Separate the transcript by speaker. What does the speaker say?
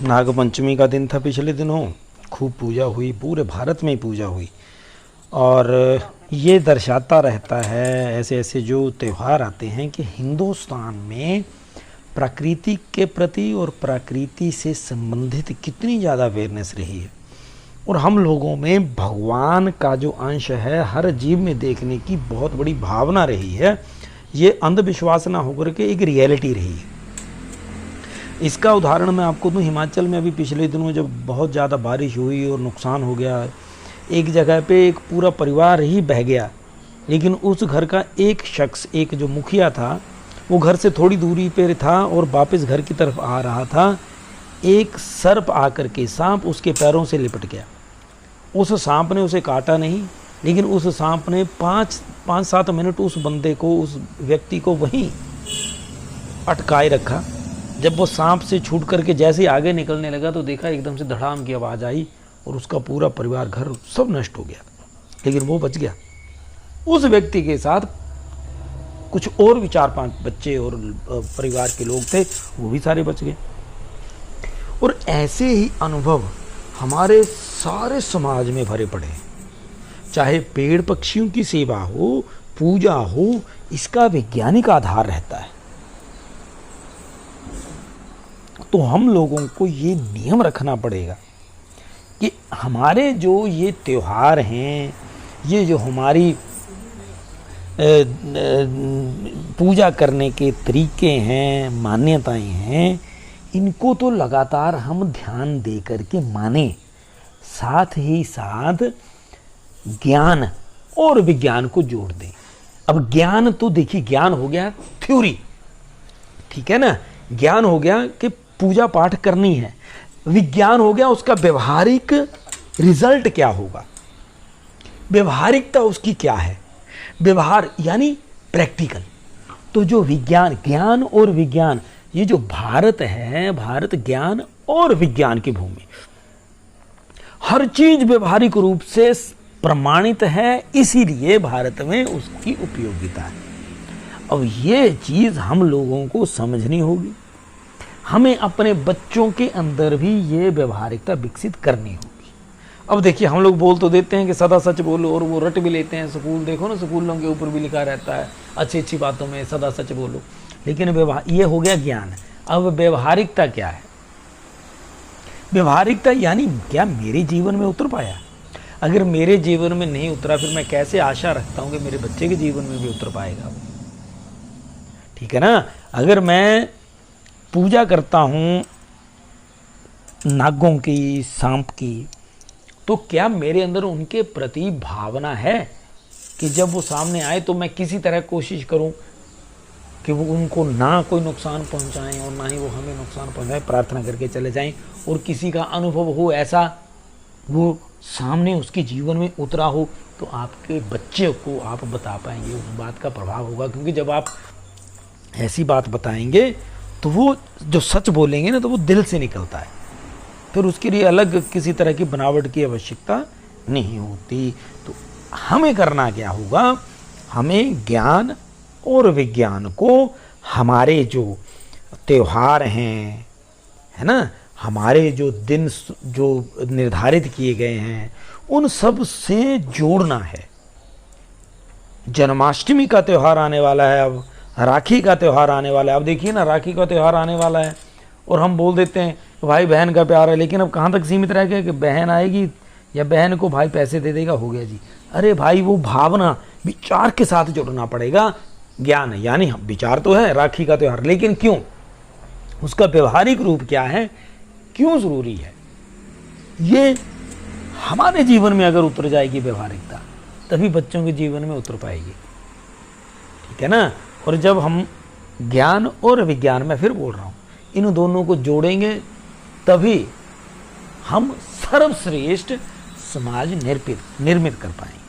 Speaker 1: नागपंचमी का दिन था पिछले दिनों। खूब पूजा हुई, पूरे भारत में ही पूजा हुई। और ये दर्शाता रहता है, ऐसे ऐसे जो त्यौहार आते हैं, कि हिंदुस्तान में प्रकृति के प्रति और प्रकृति से संबंधित कितनी ज़्यादा अवेयरनेस रही है। और हम लोगों में भगवान का जो अंश है हर जीव में देखने की बहुत बड़ी भावना रही है। ये अंधविश्वास ना होकर के एक रियलिटी रही है। इसका उदाहरण मैं आपको दूं, हिमाचल में अभी पिछले दिनों जब बहुत ज़्यादा बारिश हुई और नुकसान हो गया, एक जगह पे एक पूरा परिवार ही बह गया, लेकिन उस घर का एक शख्स, एक जो मुखिया था, वो घर से थोड़ी दूरी पर था और वापस घर की तरफ आ रहा था। एक सर्प आकर के, सांप उसके पैरों से लिपट गया। उस सांप ने उसे काटा नहीं, लेकिन उस सांप ने 5-7 मिनट उस बंदे को, उस व्यक्ति को वहीं अटकाए रखा। जब वो सांप से छूट करके जैसे ही आगे निकलने लगा तो देखा एकदम से धड़ाम की आवाज़ आई और उसका पूरा परिवार, घर सब नष्ट हो गया, लेकिन वो बच गया। उस व्यक्ति के साथ कुछ और भी 4-5 बच्चे और परिवार के लोग थे, वो भी सारे बच गए। और ऐसे ही अनुभव हमारे सारे समाज में भरे पड़े हैं। चाहे पेड़ पक्षियों की सेवा हो, पूजा हो, इसका वैज्ञानिक आधार रहता है। तो हम लोगों को ये नियम रखना पड़ेगा कि हमारे जो ये त्योहार हैं, ये जो हमारी पूजा करने के तरीके हैं, मान्यताएं हैं, इनको तो लगातार हम ध्यान दे करके माने, साथ ही साथ ज्ञान और विज्ञान को जोड़ दें। अब ज्ञान तो देखिए, ज्ञान हो गया थ्योरी, ठीक है ना, ज्ञान हो गया कि पूजा पाठ करनी है। विज्ञान हो गया उसका व्यवहारिक रिजल्ट क्या होगा, व्यवहारिकता उसकी क्या है, व्यवहार यानी प्रैक्टिकल। तो जो विज्ञान, ज्ञान और विज्ञान, ये जो भारत है, भारत ज्ञान और विज्ञान की भूमि, हर चीज व्यवहारिक रूप से प्रमाणित है, इसीलिए भारत में उसकी उपयोगिता है। अब ये चीज हम लोगों को समझनी होगी। हमें अपने बच्चों के अंदर भी ये व्यवहारिकता विकसित करनी होगी। अब देखिए, हम लोग बोल तो देते हैं कि सदा सच बोलो, और वो रट भी लेते हैं। स्कूल देखो ना, स्कूलों के ऊपर भी लिखा रहता है अच्छी अच्छी बातों में सदा सच बोलो, लेकिन ये हो गया ज्ञान। अब व्यवहारिकता क्या है? व्यवहारिकता यानी क्या मेरे जीवन में उतर पाया? अगर मेरे जीवन में नहीं उतरा, फिर मैं कैसे आशा रखता हूं कि मेरे बच्चे के जीवन में भी उतर पाएगा? ठीक है ना। अगर मैं पूजा करता हूं नागों की, सांप की, तो क्या मेरे अंदर उनके प्रति भावना है कि जब वो सामने आए तो मैं किसी तरह कोशिश करूं कि वो उनको ना कोई नुकसान पहुंचाएं और ना ही वो हमें नुकसान पहुंचाएं, प्रार्थना करके चले जाएं। और किसी का अनुभव हो ऐसा, वो सामने उसके जीवन में उतरा हो, तो आपके बच्चे को आप बता पाएंगे, उस बात का प्रभाव होगा। क्योंकि जब आप ऐसी बात बताएंगे तो वो जो सच बोलेंगे ना, तो वो दिल से निकलता है, फिर उसके लिए अलग किसी तरह की बनावट की आवश्यकता नहीं होती। तो हमें करना क्या होगा? हमें ज्ञान और विज्ञान को हमारे जो त्योहार हैं, है ना, हमारे जो दिन जो निर्धारित किए गए हैं, उन सब से जोड़ना है। जन्माष्टमी का त्यौहार आने वाला है, अब राखी का त्यौहार आने वाला है। अब देखिए ना, राखी का त्यौहार आने वाला है और हम बोल देते हैं भाई बहन का प्यार है, लेकिन अब कहाँ तक सीमित रह गया कि बहन आएगी या बहन को भाई पैसे दे देगा, हो गया जी। अरे भाई, वो भावना, विचार के साथ जोड़ना पड़ेगा। ज्ञान यानी हम विचार तो है राखी का त्यौहार, लेकिन क्यों, उसका व्यवहारिक रूप क्या है, क्यों जरूरी है, ये हमारे जीवन में अगर उतर जाएगी व्यवहारिकता, तभी बच्चों के जीवन में उतर पाएगी। ठीक है ना। और जब हम ज्ञान और विज्ञान, में फिर बोल रहा हूं, इन दोनों को जोड़ेंगे, तभी हम सर्वश्रेष्ठ समाज निर्मित कर पाएंगे।